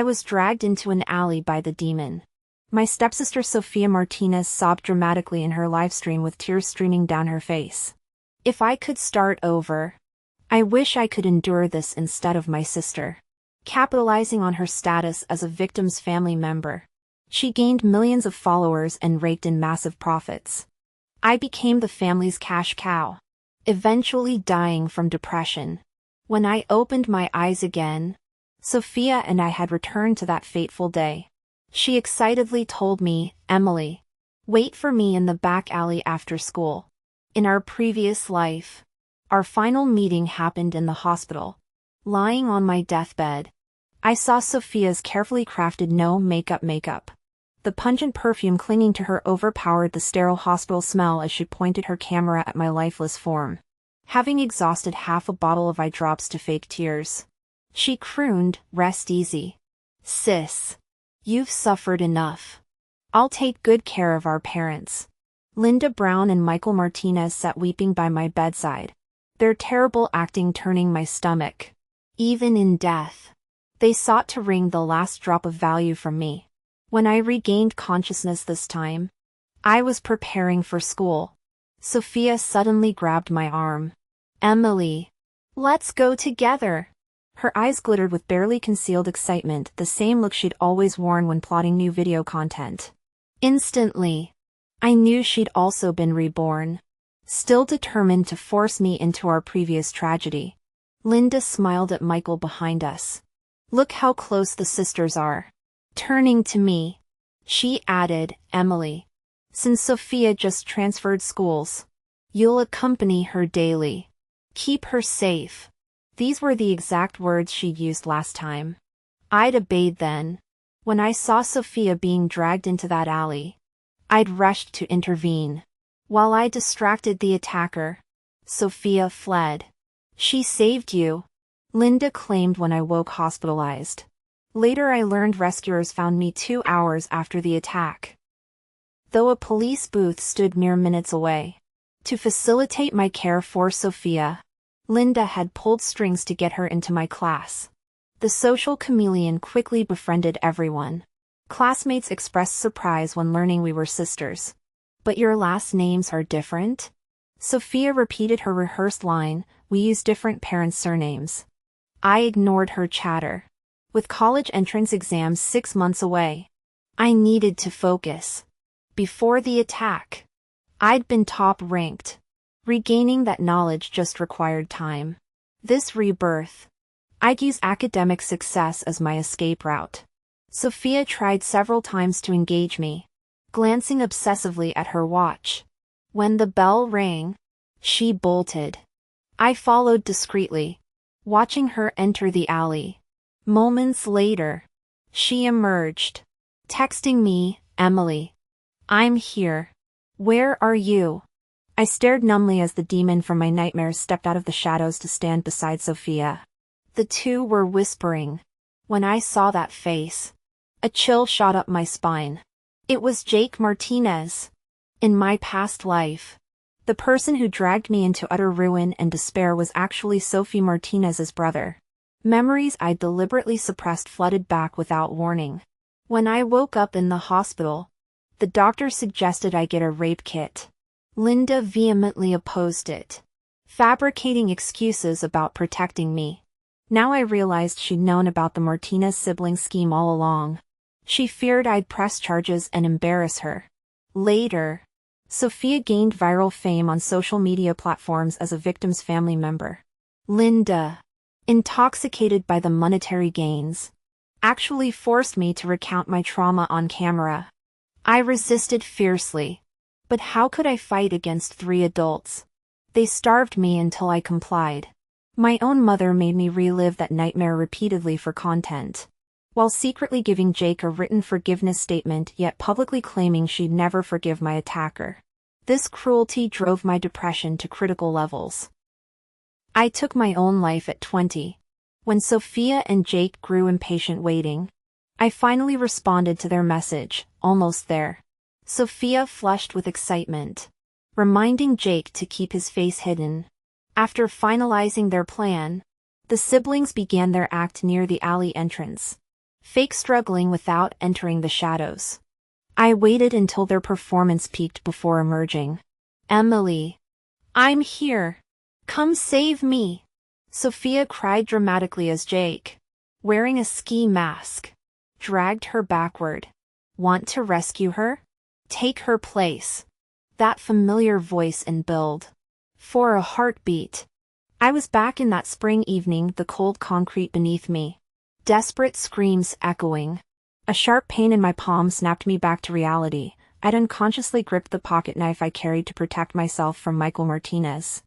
I was dragged into an alley by the demon. My stepsister Sofia Martinez sobbed dramatically in her livestream with tears streaming down her face. If I could start over, I wish I could endure this instead of my sister. Capitalizing on her status as a victim's family member, she gained millions of followers and raked in massive profits. I became the family's cash cow, eventually dying from depression. When I opened my eyes again, Sofia and I had returned to that fateful day. She excitedly told me, "Emily, wait for me in the back alley after school." In our previous life, our final meeting happened in the hospital. Lying on my deathbed, I saw Sofia's carefully crafted no-makeup. The pungent perfume clinging to her overpowered the sterile hospital smell as she pointed her camera at my lifeless form. Having exhausted half a bottle of eye drops to fake tears, she crooned, "Rest easy. Sis. You've suffered enough. I'll take good care of our parents." Linda Brown and Michael Martinez sat weeping by my bedside, their terrible acting turning my stomach. Even in death, they sought to wring the last drop of value from me. When I regained consciousness this time, I was preparing for school. Sofia suddenly grabbed my arm. "Emily, let's go together." Her eyes glittered with barely concealed excitement, the same look she'd always worn when plotting new video content. Instantly, I knew she'd also been reborn, still determined to force me into our previous tragedy. Linda smiled at Michael behind us. "Look how close the sisters are." Turning to me, she added, "Emily, since Sofia just transferred schools, you'll accompany her daily. Keep her safe." These were the exact words she'd used last time. I'd obeyed then. When I saw Sofia being dragged into that alley, I'd rushed to intervene. While I distracted the attacker, Sofia fled. "She saved you," Linda claimed when I woke hospitalized. Later I learned rescuers found me 2 hours after the attack, though a police booth stood mere minutes away. To facilitate my care for Sofia, Linda had pulled strings to get her into my class. The social chameleon quickly befriended everyone. Classmates expressed surprise when learning we were sisters. "But your last names are different?" Sofia repeated her rehearsed line, "We use different parents' surnames." I ignored her chatter. With college entrance exams 6 months away, I needed to focus. Before the attack, I'd been top-ranked. Regaining that knowledge just required time. This rebirth, I'd use academic success as my escape route. Sofia tried several times to engage me, glancing obsessively at her watch. When the bell rang, she bolted. I followed discreetly, watching her enter the alley. Moments later, she emerged, texting me, "Emily, I'm here. Where are you?" I stared numbly as the demon from my nightmares stepped out of the shadows to stand beside Sofia. The two were whispering. When I saw that face, a chill shot up my spine. It was Jake Martinez. In my past life, the person who dragged me into utter ruin and despair was actually Sophie Martinez's brother. Memories I'd deliberately suppressed flooded back without warning. When I woke up in the hospital, the doctor suggested I get a rape kit. Linda vehemently opposed it, fabricating excuses about protecting me. Now I realized she'd known about the Martinez sibling scheme all along. She feared I'd press charges and embarrass her. Later, Sofia gained viral fame on social media platforms as a victim's family member. Linda, intoxicated by the monetary gains, actually forced me to recount my trauma on camera. I resisted fiercely. But how could I fight against 3 adults? They starved me until I complied. My own mother made me relive that nightmare repeatedly for content, while secretly giving Jake a written forgiveness statement yet publicly claiming she'd never forgive my attacker. This cruelty drove my depression to critical levels. I took my own life at 20. When Sofia and Jake grew impatient waiting, I finally responded to their message, "Almost there." Sofia flushed with excitement, reminding Jake to keep his face hidden. After finalizing their plan, the siblings began their act near the alley entrance. fake struggling without entering the shadows. I waited until their performance peaked before emerging. Emily. I'm here. Come save me. Sophia cried dramatically as Jake, wearing a ski mask, dragged her backward. Want to rescue her? Take her place. That familiar voice and build. For a heartbeat. I was back in that spring evening, the cold concrete beneath me. Desperate screams echoing. A sharp pain in my palm snapped me back to reality. I'd unconsciously gripped the pocket knife I carried to protect myself from Michael Martinez.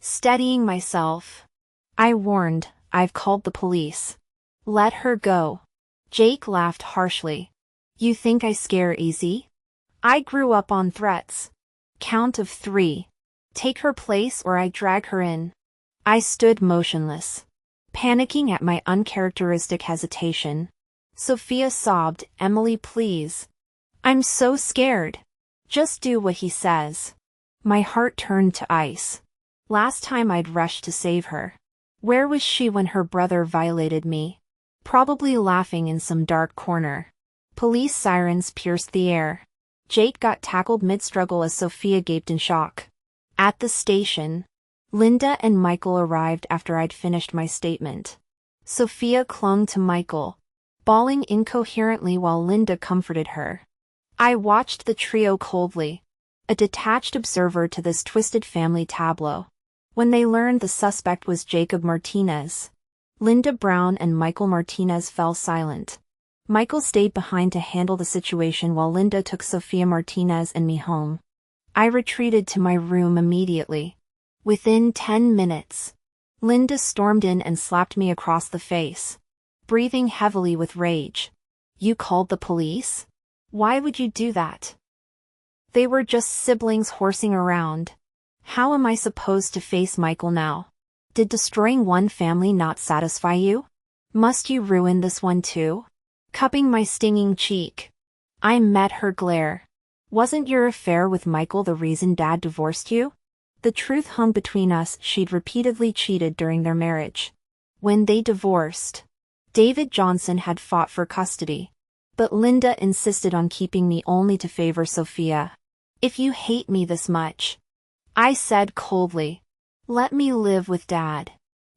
Steadying myself, I warned, I've called the police. Let her go. Jake laughed harshly. You think I scare easy? I grew up on threats. Count of 3. Take her place or I drag her in. I stood motionless, panicking at my uncharacteristic hesitation. Sophia sobbed, Emily, please. I'm so scared. Just do what he says. My heart turned to ice. Last time I'd rushed to save her. Where was she when her brother violated me? Probably laughing in some dark corner. Police sirens pierced the air. Jake got tackled mid-struggle as Sophia gaped in shock. At the station, Linda and Michael arrived after I'd finished my statement. Sophia clung to Michael, bawling incoherently while Linda comforted her. I watched the trio coldly, a detached observer to this twisted family tableau. When they learned the suspect was Jacob Martinez, Linda Brown and Michael Martinez fell silent. Michael stayed behind to handle the situation while Linda took Sophia Martinez and me home. I retreated to my room immediately. Within 10 minutes, Linda stormed in and slapped me across the face, breathing heavily with rage. You called the police? Why would you do that? They were just siblings horsing around. How am I supposed to face Michael now? Did destroying one family not satisfy you? Must you ruin this one too? Cupping my stinging cheek, I met her glare. Wasn't your affair with Michael the reason Dad divorced you? The truth hung between us. She'd repeatedly cheated during their marriage. When they divorced, David Johnson had fought for custody. But Linda insisted on keeping me only to favor Sophia. If you hate me this much, I said coldly, let me live with Dad.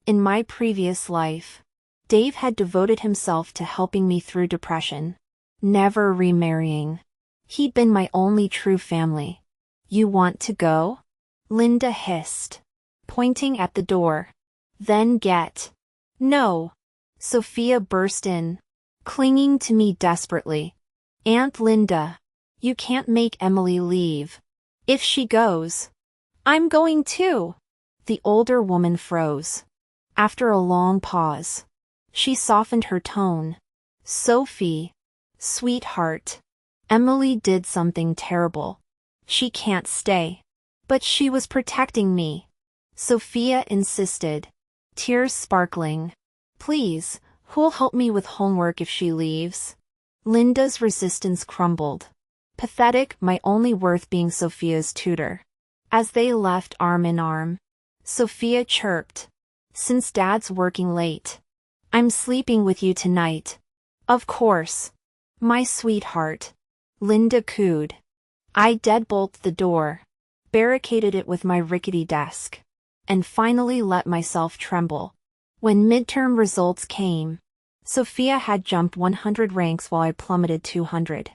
In my previous life, Dave had devoted himself to helping me through depression, never remarrying. He'd been my only true family. You want to go? Linda hissed, pointing at the door. Then get. No. Sophia burst in, clinging to me desperately. Aunt Linda, you can't make Emily leave. If she goes, I'm going too. The older woman froze. After a long pause, she softened her tone. Sophie, sweetheart, Emily did something terrible. She can't stay. But she was protecting me. Sophia insisted, tears sparkling. Please, who'll help me with homework if she leaves? Linda's resistance crumbled. Pathetic, my only worth being Sophia's tutor. As they left arm in arm, Sophia chirped. Since Dad's working late, I'm sleeping with you tonight. Of course. My sweetheart. Linda cooed. I deadbolted the door, barricaded it with my rickety desk, and finally let myself tremble. When midterm results came, Sophia had jumped 100 ranks while I plummeted 200.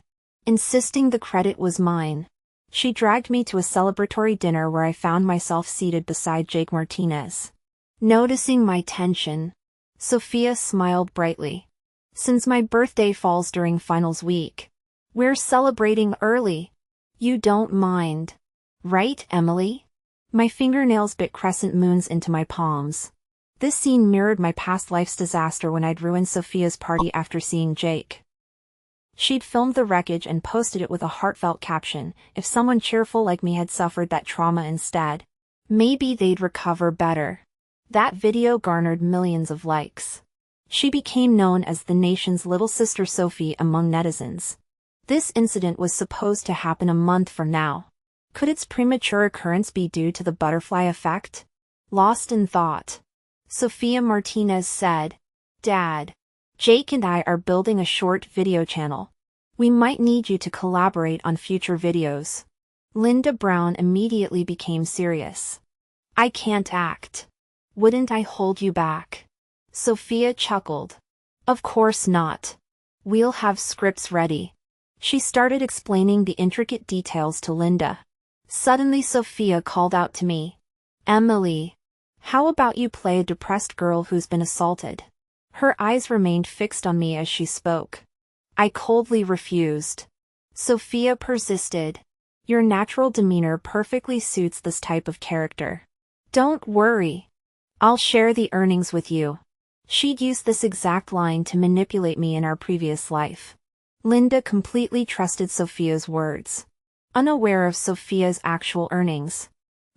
Insisting the credit was mine, she dragged me to a celebratory dinner where I found myself seated beside Jake Martinez. Noticing my tension, Sophia smiled brightly. Since my birthday falls during finals week, we're celebrating early. You don't mind, right, Emily? My fingernails bit crescent moons into my palms. This scene mirrored my past life's disaster when I'd ruined Sophia's party after seeing Jake. She'd filmed the wreckage and posted it with a heartfelt caption, if someone cheerful like me had suffered that trauma instead, maybe they'd recover better. That video garnered millions of likes. She became known as the nation's little sister Sophie among netizens. This incident was supposed to happen a month from now. Could its premature occurrence be due to the butterfly effect? Lost in thought, Sophia Martinez said, Dad, Jake and I are building a short video channel. We might need you to collaborate on future videos. Linda Brown immediately became serious. I can't act. Wouldn't I hold you back? Sophia chuckled. Of course not. We'll have scripts ready. She started explaining the intricate details to Linda. Suddenly Sophia called out to me. Emily, how about you play a depressed girl who's been assaulted? Her eyes remained fixed on me as she spoke. I coldly refused. Sophia persisted. Your natural demeanor perfectly suits this type of character. Don't worry. I'll share the earnings with you. She'd used this exact line to manipulate me in our previous life. Linda completely trusted Sophia's words. Unaware of Sophia's actual earnings,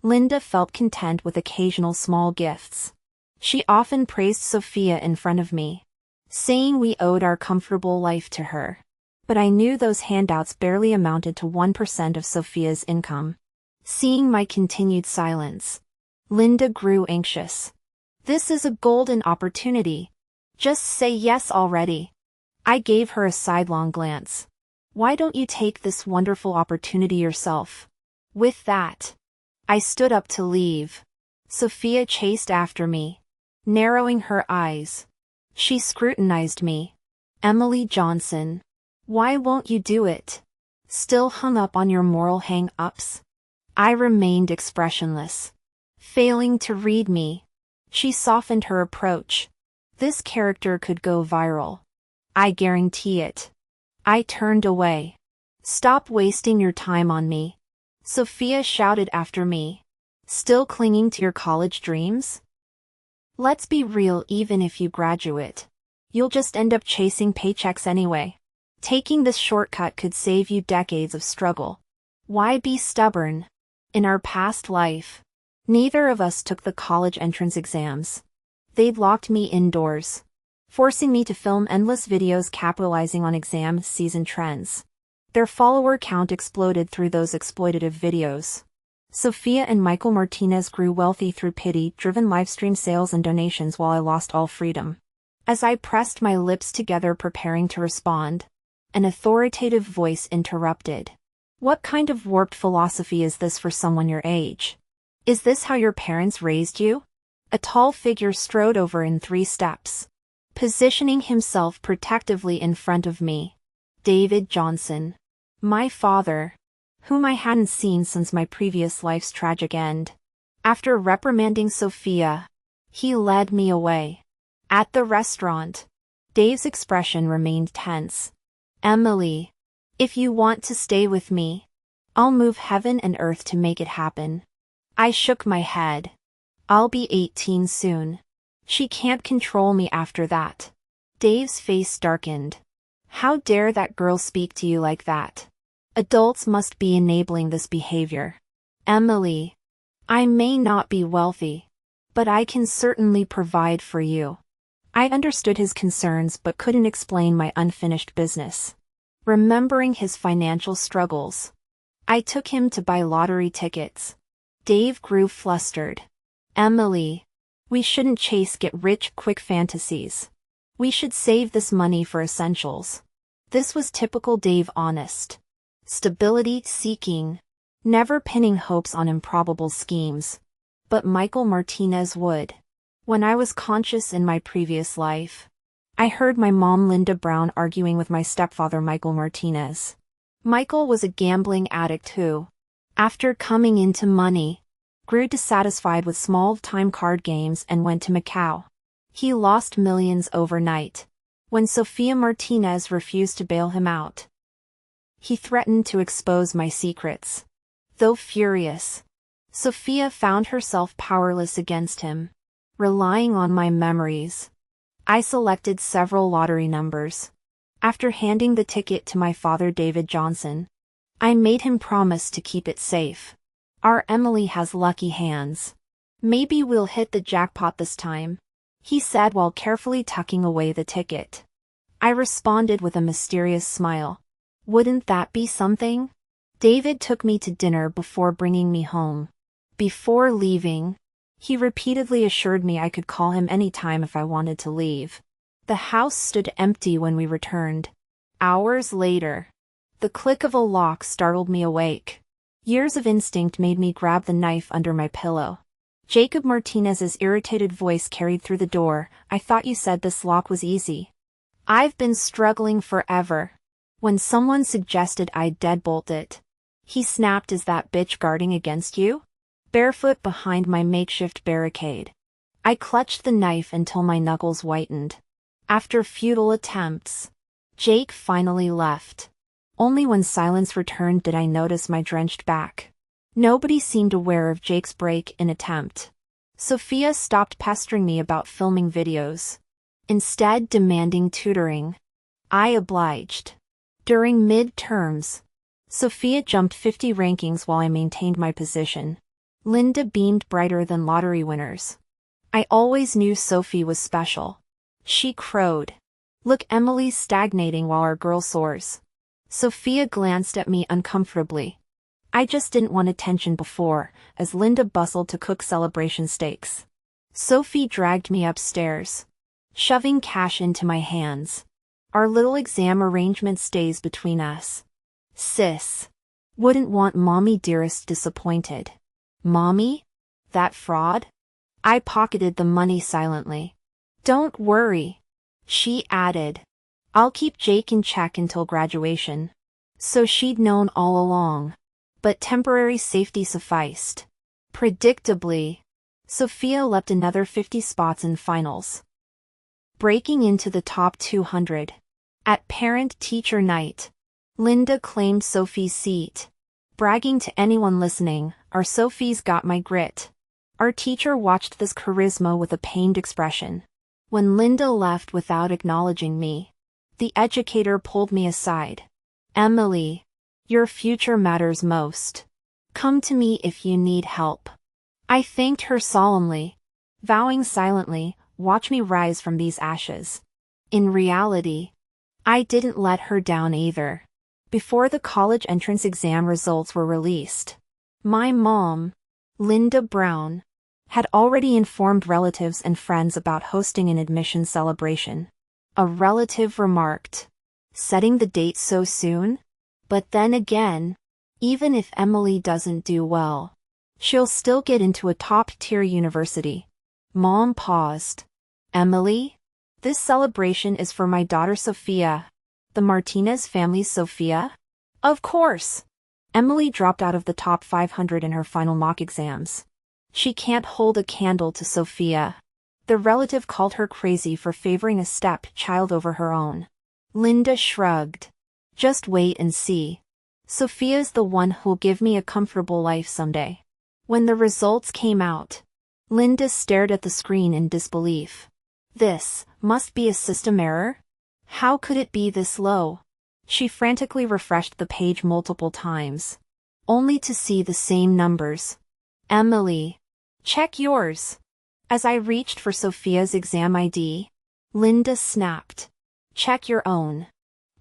Linda felt content with occasional small gifts. She often praised Sophia in front of me, saying we owed our comfortable life to her. But I knew those handouts barely amounted to 1% of Sophia's income. Seeing my continued silence, Linda grew anxious. This is a golden opportunity. Just say yes already. I gave her a sidelong glance. Why don't you take this wonderful opportunity yourself? With that, I stood up to leave. Sophia chased after me, narrowing her eyes. She scrutinized me. Emily Johnson, why won't you do it? Still hung up on your moral hang-ups? I remained expressionless, failing to read me. She softened her approach. This character could go viral. I guarantee it. I turned away. Stop wasting your time on me. Sophia shouted after me. Still clinging to your college dreams? Let's be real, even if you graduate, you'll just end up chasing paychecks anyway. Taking this shortcut could save you decades of struggle. Why be stubborn? In our past life, neither of us took the college entrance exams. They'd locked me indoors, forcing me to film endless videos capitalizing on exam season trends. Their follower count exploded through those exploitative videos. Sophia and Michael Martinez grew wealthy through pity-driven livestream sales and donations while I lost all freedom. As I pressed my lips together preparing to respond, an authoritative voice interrupted. What kind of warped philosophy is this for someone your age? Is this how your parents raised you? A tall figure strode over in 3 steps, positioning himself protectively in front of me. David Johnson. My father, whom I hadn't seen since my previous life's tragic end. After reprimanding Sophia, he led me away. At the restaurant, Dave's expression remained tense. Emily, if you want to stay with me, I'll move heaven and earth to make it happen. I shook my head. I'll be 18 soon. She can't control me after that. Dave's face darkened. How dare that girl speak to you like that? Adults must be enabling this behavior. Emily, I may not be wealthy, but I can certainly provide for you. I understood his concerns but couldn't explain my unfinished business. Remembering his financial struggles, I took him to buy lottery tickets. Dave grew flustered. Emily, we shouldn't chase get-rich-quick fantasies. We should save this money for essentials. This was typical Dave, honest. Stability-seeking, never pinning hopes on improbable schemes. But Michael Martinez would. When I was conscious in my previous life, I heard my mom Linda Brown arguing with my stepfather Michael Martinez. Michael was a gambling addict who, after coming into money, grew dissatisfied with small-time card games and went to Macau. He lost millions overnight. When Sophia Martinez refused to bail him out, he threatened to expose my secrets. Though furious, Sophia found herself powerless against him. Relying on my memories, I selected several lottery numbers. After handing the ticket to my father David Johnson, I made him promise to keep it safe. Our Emily has lucky hands. Maybe we'll hit the jackpot this time, he said while carefully tucking away the ticket. I responded with a mysterious smile. Wouldn't that be something? David took me to dinner before bringing me home. Before leaving, he repeatedly assured me I could call him any time if I wanted to leave. The house stood empty when we returned. Hours later, the click of a lock startled me awake. Years of instinct made me grab the knife under my pillow. Jacob Martinez's irritated voice carried through the door. "I thought you said this lock was easy." "I've been struggling forever. When someone suggested I'd deadbolt it." He snapped. "Is that bitch guarding against you?" Barefoot behind my makeshift barricade, I clutched the knife until my knuckles whitened. After futile attempts, Jake finally left. Only when silence returned did I notice my drenched back. Nobody seemed aware of Jake's break-in attempt. Sophia stopped pestering me about filming videos, instead demanding tutoring. I obliged. During midterms, Sophia jumped 50 rankings while I maintained my position. Linda beamed brighter than lottery winners. I always knew Sophie was special. She crowed. "Look, Emily's stagnating while our girl soars." Sophia glanced at me uncomfortably. I just didn't want attention before, as Linda bustled to cook celebration steaks. Sophie dragged me upstairs, shoving cash into my hands. "Our little exam arrangement stays between us. Sis. Wouldn't want mommy dearest disappointed." "Mommy? That fraud?" I pocketed the money silently. "Don't worry," she added. "I'll keep Jake in check until graduation." So she'd known all along. But temporary safety sufficed. Predictably, Sophia leapt another 50 spots in finals, breaking into the top 200. At parent-teacher night, Linda claimed Sophie's seat, bragging to anyone listening, "Our Sophie's got my grit." Our teacher watched this charisma with a pained expression. When Linda left without acknowledging me, the educator pulled me aside. "Emily, your future matters most. Come to me if you need help." I thanked her solemnly, vowing silently, "Watch me rise from these ashes." In reality, I didn't let her down either. Before the college entrance exam results were released, my mom, Linda Brown, had already informed relatives and friends about hosting an admission celebration. A relative remarked, "Setting the date so soon? But then again, even if Emily doesn't do well, she'll still get into a top-tier university." Mom paused. "Emily? This celebration is for my daughter Sophia. The Martinez family's Sophia?" "Of course." Emily dropped out of the top 500 in her final mock exams. "She can't hold a candle to Sophia." The relative called her crazy for favoring a stepchild over her own. Linda shrugged. "Just wait and see. Sophia's the one who'll give me a comfortable life someday." When the results came out, Linda stared at the screen in disbelief. "This must be a system error? How could it be this low?" She frantically refreshed the page multiple times, only to see the same numbers. "Emily, check yours." As I reached for Sophia's exam ID, Linda snapped, "Check your own.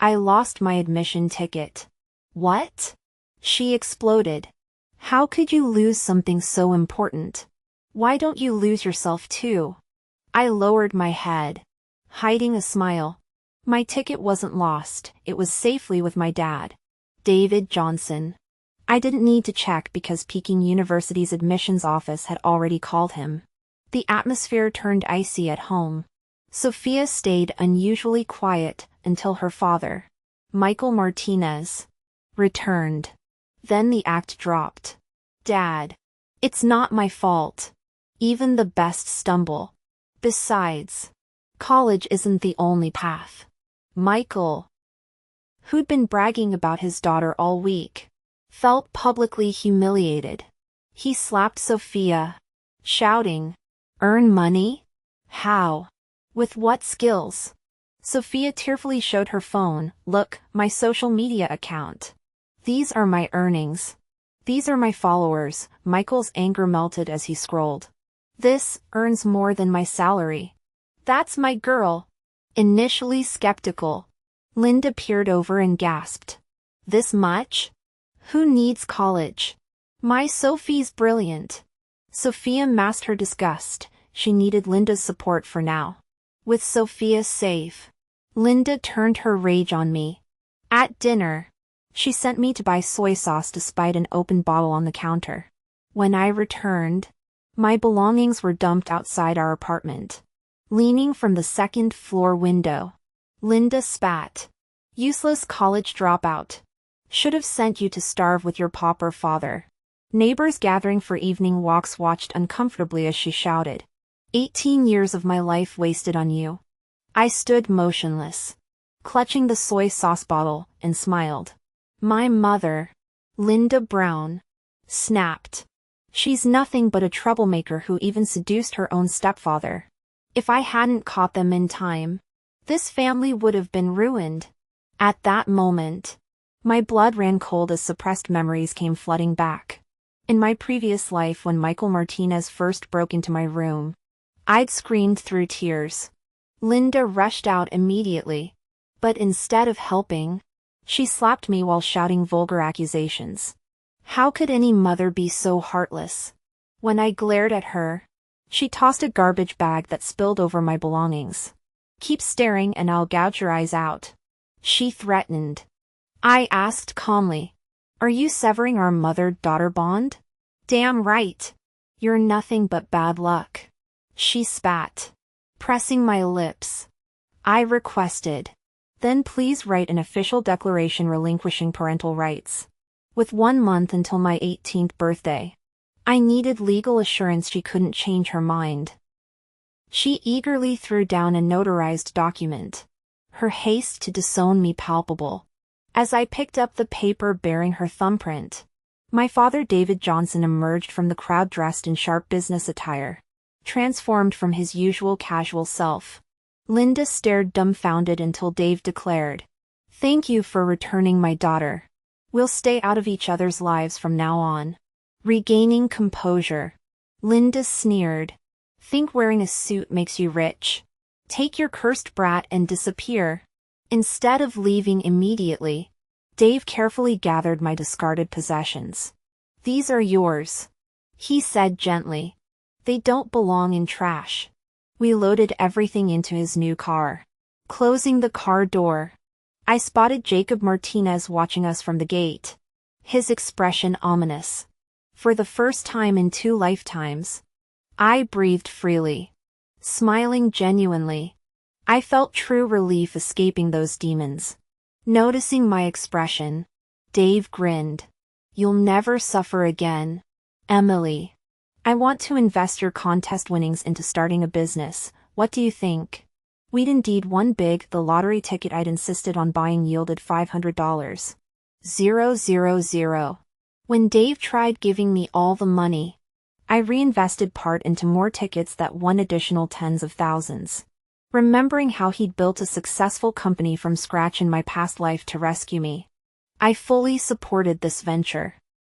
I lost my admission ticket." "What?" she exploded. "How could you lose something so important? Why don't you lose yourself too?" I lowered my head, hiding a smile. My ticket wasn't lost, it was safely with my dad, David Johnson. I didn't need to check because Peking University's admissions office had already called him. The atmosphere turned icy at home. Sophia stayed unusually quiet until her father, Michael Martinez, returned. Then the act dropped. "Dad, it's not my fault. Even the best stumble. Besides, college isn't the only path." Michael, who'd been bragging about his daughter all week, felt publicly humiliated. He slapped Sophia, shouting, "Earn money? How? With what skills?" Sophia tearfully showed her phone. "Look, my social media account. These are my earnings. These are my followers." Michael's anger melted as he scrolled. "This earns more than my salary. That's my girl." Initially skeptical, Linda peered over and gasped. "This much? Who needs college? My Sophie's brilliant." Sophia masked her disgust. She needed Linda's support for now. With Sophia safe, Linda turned her rage on me. At dinner, she sent me to buy soy sauce despite an open bottle on the counter. When I returned, my belongings were dumped outside our apartment. Leaning from the second-floor window, Linda spat. Useless college dropout. Should have sent you to starve with your pauper father. Neighbors gathering for evening walks watched uncomfortably as she shouted. 18 years of my life wasted on you. I stood motionless, clutching the soy sauce bottle, and smiled. My mother, Linda Brown, snapped. She's nothing but a troublemaker who even seduced her own stepfather. If I hadn't caught them in time, this family would have been ruined. At that moment, my blood ran cold as suppressed memories came flooding back. In my previous life, when Michael Martinez first broke into my room, I'd screamed through tears. Linda rushed out immediately, but instead of helping, she slapped me while shouting vulgar accusations. How could any mother be so heartless? When I glared at her, she tossed a garbage bag that spilled over my belongings. Keep staring and I'll gouge your eyes out, she threatened. I asked calmly, are you severing our mother-daughter bond? Damn right. You're nothing but bad luck, she spat. Pressing my lips, I requested, then please write an official declaration relinquishing parental rights. With 1 month until my 18th birthday, I needed legal assurance she couldn't change her mind. She eagerly threw down a notarized document, her haste to disown me palpable. As I picked up the paper bearing her thumbprint, my father David Johnson emerged from the crowd dressed in sharp business attire, transformed from his usual casual self. Linda stared dumbfounded until Dave declared, thank you for returning my daughter. We'll stay out of each other's lives from now on. Regaining composure, Linda sneered, think wearing a suit makes you rich. Take your cursed brat and disappear. Instead of leaving immediately, Dave carefully gathered my discarded possessions. These are yours, he said gently. They don't belong in trash. We loaded everything into his new car. Closing the car door, I spotted Jacob Martinez watching us from the gate, his expression ominous. For the first time in 2 lifetimes, I breathed freely, smiling genuinely. I felt true relief escaping those demons. Noticing my expression, Dave grinned. You'll never suffer again, Emily. I want to invest your contest winnings into starting a business. What do you think? We'd indeed won big. The lottery ticket I'd insisted on buying yielded $500. 000. When Dave tried giving me all the money, I reinvested part into more tickets that won additional tens of thousands. Remembering how he'd built a successful company from scratch in my past life to rescue me, I fully supported this venture.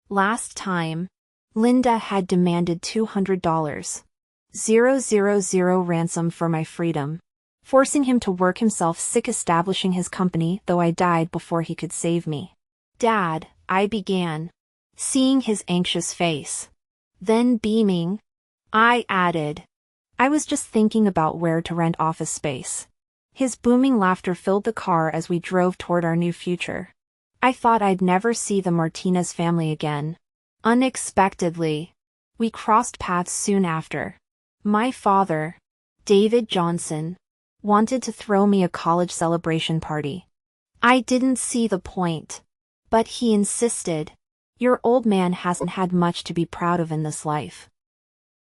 Last time, Linda had demanded $200. 000 ransom for my freedom, forcing him to work himself sick establishing his company, though I died before he could save me. Dad, I began, seeing his anxious face. Then beaming, I added, I was just thinking about where to rent office space. His booming laughter filled the car as we drove toward our new future. I thought I'd never see the Martinez family again. Unexpectedly, we crossed paths soon after. My father, David Johnson, wanted to throw me a college celebration party. I didn't see the point, but he insisted. Your old man hasn't had much to be proud of in this life.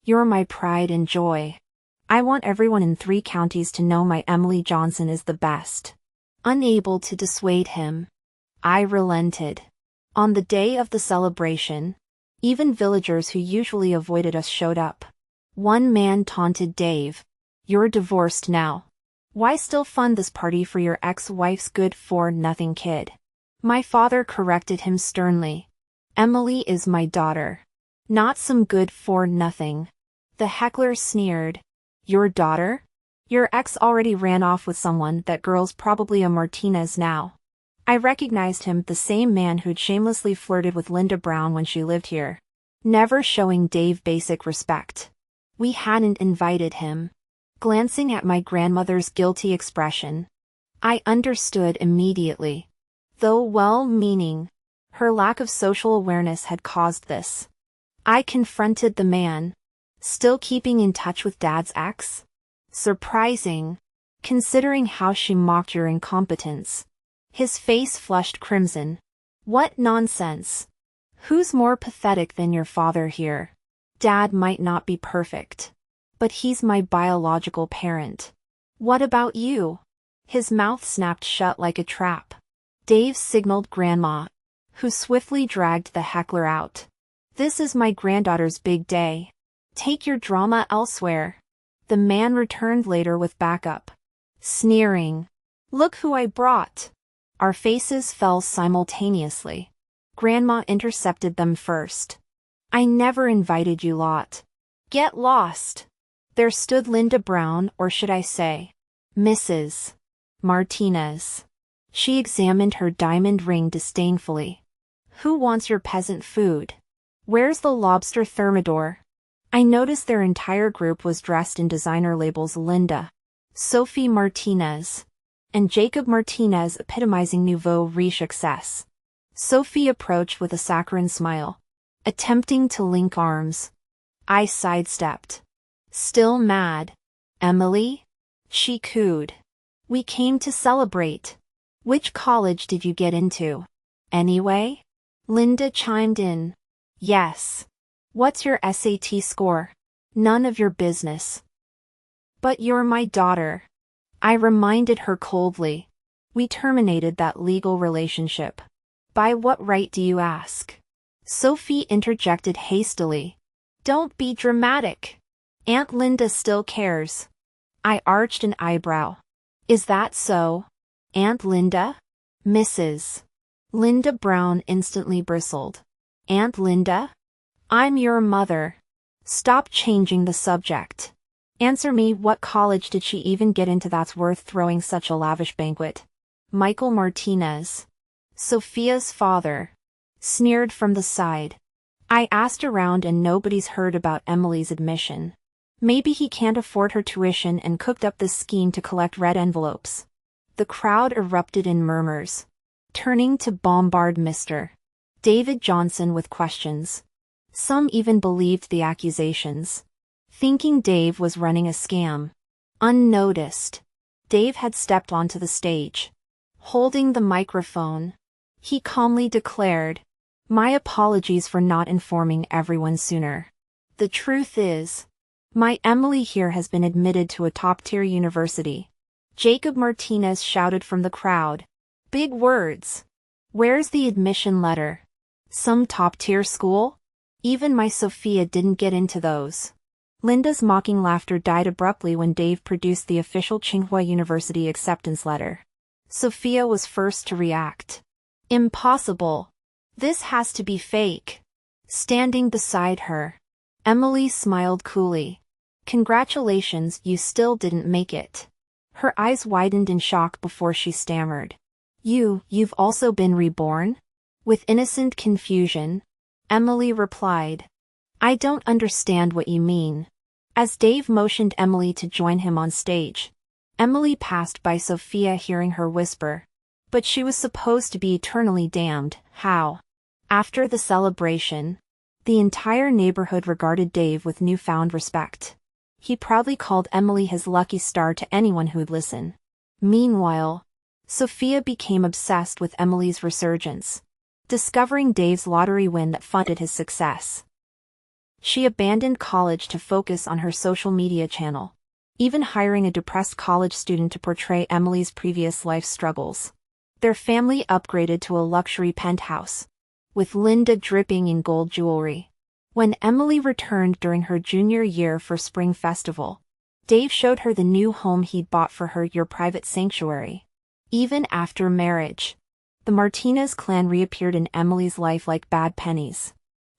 You're my pride and joy. I want everyone in 3 counties to know my Emily Johnson is the best. Unable to dissuade him, I relented. On the day of the celebration, even villagers who usually avoided us showed up. One man taunted Dave, you're divorced now. Why still fund this party for your ex-wife's good-for-nothing kid? My father corrected him sternly. Emily is my daughter, not some good-for-nothing. The heckler sneered. Your daughter? Your ex already ran off with someone. That girl's probably a Martinez now. I recognized him, the same man who'd shamelessly flirted with Linda Brown when she lived here, never showing Dave basic respect. We hadn't invited him. Glancing at my grandmother's guilty expression, I understood immediately. Though well-meaning, her lack of social awareness had caused this. I confronted the man. Still keeping in touch with Dad's ex? Surprising, considering how she mocked your incompetence. His face flushed crimson. What nonsense. Who's more pathetic than your father here? Dad might not be perfect, but he's my biological parent. What about you? His mouth snapped shut like a trap. Dave signaled Grandma, who swiftly dragged the heckler out. This is my granddaughter's big day. Take your drama elsewhere. The man returned later with backup. Sneering. Look who I brought. Our faces fell simultaneously. Grandma intercepted them first. I never invited you lot. Get lost. There stood Linda Brown, or should I say, Mrs. Martinez. She examined her diamond ring disdainfully. Who wants your peasant food? Where's the lobster thermidor? I noticed their entire group was dressed in designer labels Linda, Sophie Martinez, and Jacob Martinez epitomizing nouveau riche excess. Sophie approached with a saccharine smile, attempting to link arms. I sidestepped. Still mad. Emily? She cooed. We came to celebrate. Which college did you get into? Anyway? Linda chimed in. Yes. What's your SAT score? None of your business. But you're my daughter. I reminded her coldly. We terminated that legal relationship. By what right do you ask? Sophie interjected hastily. Don't be dramatic. Aunt Linda still cares. I arched an eyebrow. Is that so? Aunt Linda? Mrs. Linda Brown instantly bristled. Aunt Linda? I'm your mother. Stop changing the subject. Answer me, what college did she even get into that's worth throwing such a lavish banquet? Michael Martinez, Sophia's father, sneered from the side. I asked around and nobody's heard about Emily's admission. Maybe he can't afford her tuition and cooked up this scheme to collect red envelopes. The crowd erupted in murmurs, turning to bombard Mr. David Johnson with questions. Some even believed the accusations, thinking Dave was running a scam. Unnoticed, Dave had stepped onto the stage. Holding the microphone, he calmly declared, My apologies for not informing everyone sooner. The truth is, my Emily here has been admitted to a top-tier university. Jacob Martinez shouted from the crowd. Big words. Where's the admission letter? Some top-tier school? Even my Sophia didn't get into those. Linda's mocking laughter died abruptly when Dave produced the official Tsinghua University acceptance letter. Sophia was first to react. Impossible. This has to be fake. Standing beside her, Emily smiled coolly. Congratulations, you still didn't make it. Her eyes widened in shock before she stammered. You've also been reborn? With innocent confusion, Emily replied. I don't understand what you mean. As Dave motioned Emily to join him on stage, Emily passed by Sophia hearing her whisper. But she was supposed to be eternally damned, how? After the celebration, the entire neighborhood regarded Dave with newfound respect. He proudly called Emily his lucky star to anyone who'd listen. Meanwhile, Sophia became obsessed with Emily's resurgence, discovering Dave's lottery win that funded his success. She abandoned college to focus on her social media channel, even hiring a depressed college student to portray Emily's previous life struggles. Their family upgraded to a luxury penthouse, with Linda dripping in gold jewelry. When Emily returned during her junior year for Spring Festival, Dave showed her the new home he'd bought for her, your private sanctuary. Even after marriage, the Martinez clan reappeared in Emily's life like bad pennies.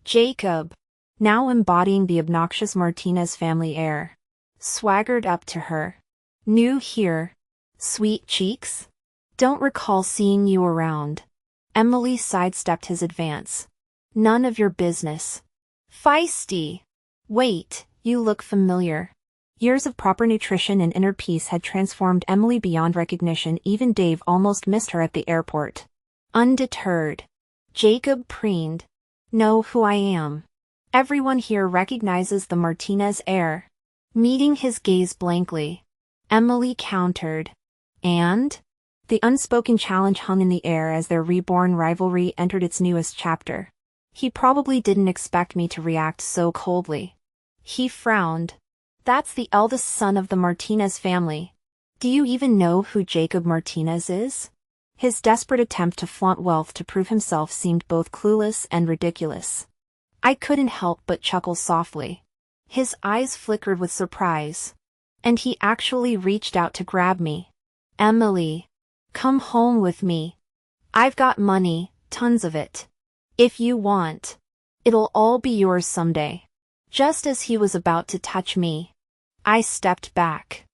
Jacob, now embodying the obnoxious Martinez family air, swaggered up to her. New here, sweet cheeks? Don't recall seeing you around. Emily sidestepped his advance. None of your business. Feisty. Wait, you look familiar. Years of proper nutrition and inner peace had transformed Emily beyond recognition. Even Dave almost missed her at the airport. Undeterred, Jacob preened. "Know who I am. Everyone here recognizes the Martinez heir." Meeting his gaze blankly, Emily countered. "And?" The unspoken challenge hung in the air as their reborn rivalry entered its newest chapter. He probably didn't expect me to react so coldly. He frowned. "That's the eldest son of the Martinez family. Do you even know who Jacob Martinez is?" His desperate attempt to flaunt wealth to prove himself seemed both clueless and ridiculous. I couldn't help but chuckle softly. His eyes flickered with surprise. And he actually reached out to grab me. "Emily, come home with me. I've got money, tons of it. If you want, it'll all be yours someday." Just as he was about to touch me, I stepped back.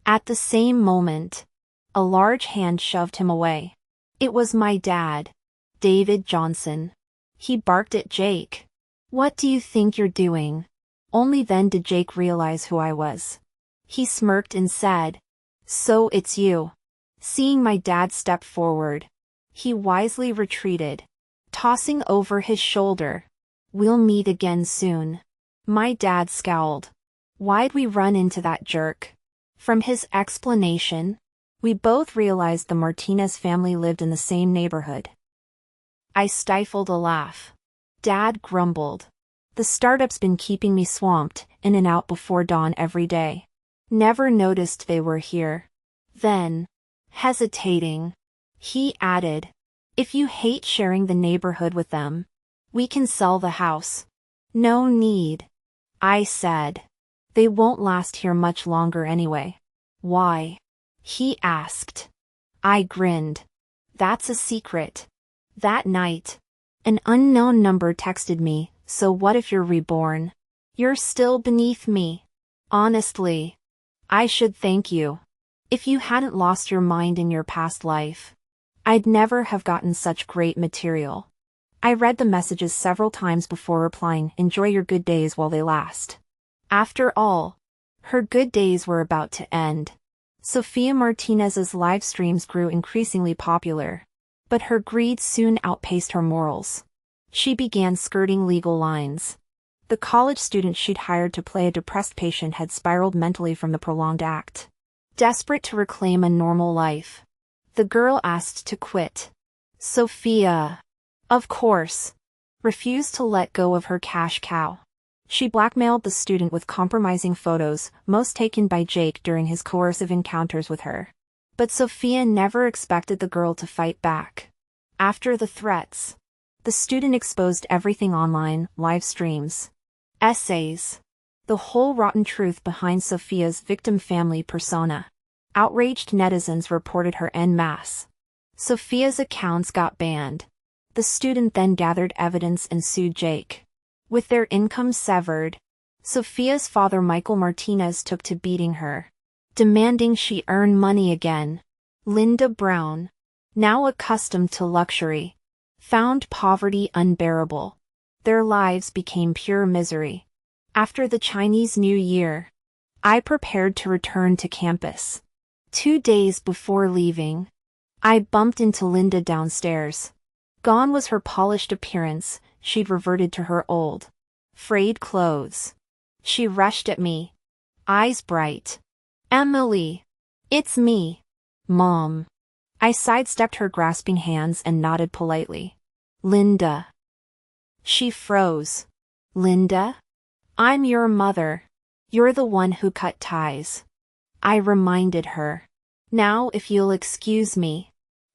At the same moment, a large hand shoved him away. It was my dad, David Johnson. He barked at Jake. "What do you think you're doing?" Only then did Jake realize who I was. He smirked and said, "So it's you." Seeing my dad step forward, he wisely retreated, tossing over his shoulder, "We'll meet again soon." My dad scowled. "Why'd we run into that jerk?" From his explanation, we both realized the Martinez family lived in the same neighborhood. I stifled a laugh. Dad grumbled. "The startup's been keeping me swamped, in and out before dawn every day. Never noticed they were here." Then, hesitating, he added, "If you hate sharing the neighborhood with them, we can sell the house." "No need," I said. "They won't last here much longer anyway." "Why?" he asked. I grinned. "That's a secret." That night, an unknown number texted me, "So what if you're reborn? You're still beneath me." Honestly, I should thank you. If you hadn't lost your mind in your past life, I'd never have gotten such great material. I read the messages several times before replying, "Enjoy your good days while they last." After all, her good days were about to end. Sofia Martinez's live streams grew increasingly popular, but her greed soon outpaced her morals. She began skirting legal lines. The college student she'd hired to play a depressed patient had spiraled mentally from the prolonged act. Desperate to reclaim a normal life, the girl asked to quit. Sofia, of course, refused to let go of her cash cow. She blackmailed the student with compromising photos, most taken by Jake during his coercive encounters with her. But Sofia never expected the girl to fight back. After the threats, the student exposed everything online: live streams, essays, the whole rotten truth behind Sofia's victim family persona. Outraged netizens reported her en masse. Sofia's accounts got banned. The student then gathered evidence and sued Jake. With their income severed, Sofia's father Michael Martinez took to beating her, demanding she earn money again. Linda Brown, now accustomed to luxury, found poverty unbearable. Their lives became pure misery. After the Chinese New Year, I prepared to return to campus. 2 days before leaving, I bumped into Linda downstairs. Gone was her polished appearance, she'd reverted to her old, frayed clothes. She rushed at me, eyes bright. "Emily, it's me, Mom." I sidestepped her grasping hands and nodded politely. "Linda." She froze. "Linda? I'm your mother. You're the one who cut ties." I reminded her. "Now if you'll excuse me,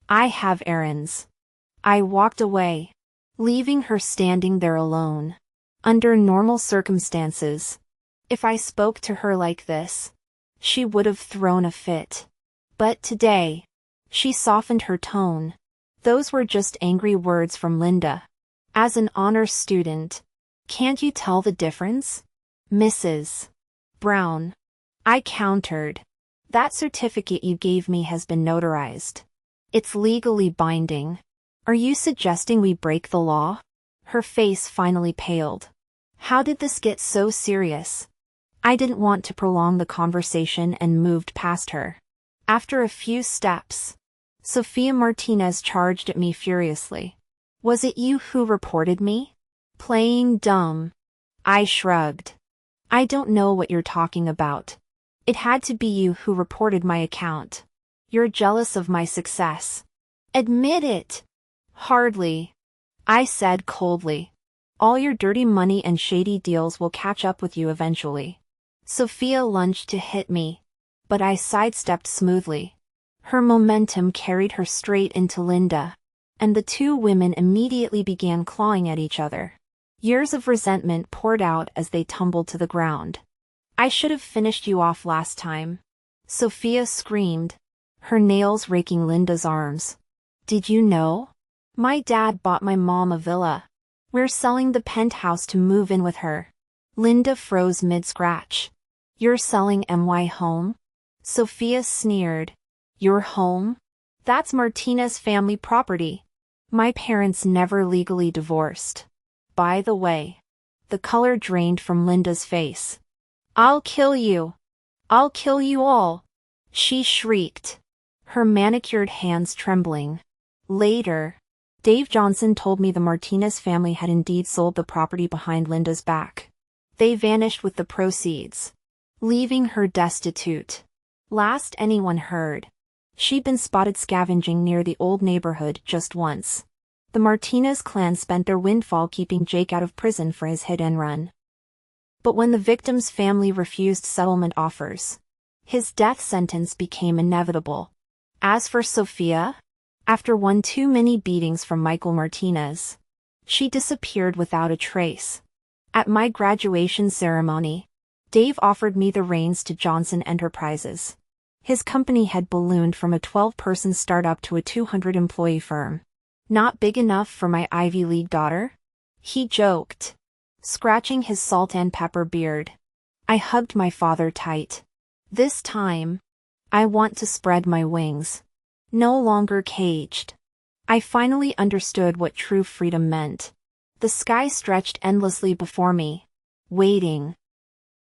I have errands." I walked away, leaving her standing there alone. Under normal circumstances, if I spoke to her like this, she would have thrown a fit. But today, she softened her tone. Those were just angry words from Linda. "As an honor student, can't you tell the difference, Mrs. Brown?" I countered. "That certificate you gave me has been notarized. It's legally binding. Are you suggesting we break the law?" Her face finally paled. "How did this get so serious?" I didn't want to prolong the conversation and moved past her. After a few steps, Sophia Martinez charged at me furiously. Was it you who reported me? Playing dumb. I shrugged. I don't know what you're talking about. It had to be you who reported my account. You're jealous of my success. Admit it. Hardly. I said coldly. All your dirty money and shady deals will catch up with you eventually. Sophia lunged to hit me, but I sidestepped smoothly. Her momentum carried her straight into Linda, and the two women immediately began clawing at each other. Years of resentment poured out as they tumbled to the ground. I should have finished you off last time. Sophia screamed, her nails raking Linda's arms. Did you know? My dad bought my mom a villa. We're selling the penthouse to move in with her. Linda froze mid-scratch. You're selling my home? Sophia sneered. Your home? That's Martinez family property. My parents never legally divorced. By the way. The color drained from Linda's face. I'll kill you. I'll kill you all. She shrieked, her manicured hands trembling. Later, Dave Johnson told me the Martinez family had indeed sold the property behind Linda's back. They vanished with the proceeds, leaving her destitute. Last anyone heard, she'd been spotted scavenging near the old neighborhood just once. The Martinez clan spent their windfall keeping Jake out of prison for his hit and run. But when the victim's family refused settlement offers, his death sentence became inevitable. As for Sophia, after one too many beatings from Michael Martinez, she disappeared without a trace. At my graduation ceremony, Dave offered me the reins to Johnson Enterprises. His company had ballooned from a 12-person startup to a 200-employee firm. Not big enough for my Ivy League daughter? He joked, scratching his salt and pepper beard. I hugged my father tight. This time, I want to spread my wings. No longer caged. I finally understood what true freedom meant. The sky stretched endlessly before me, waiting,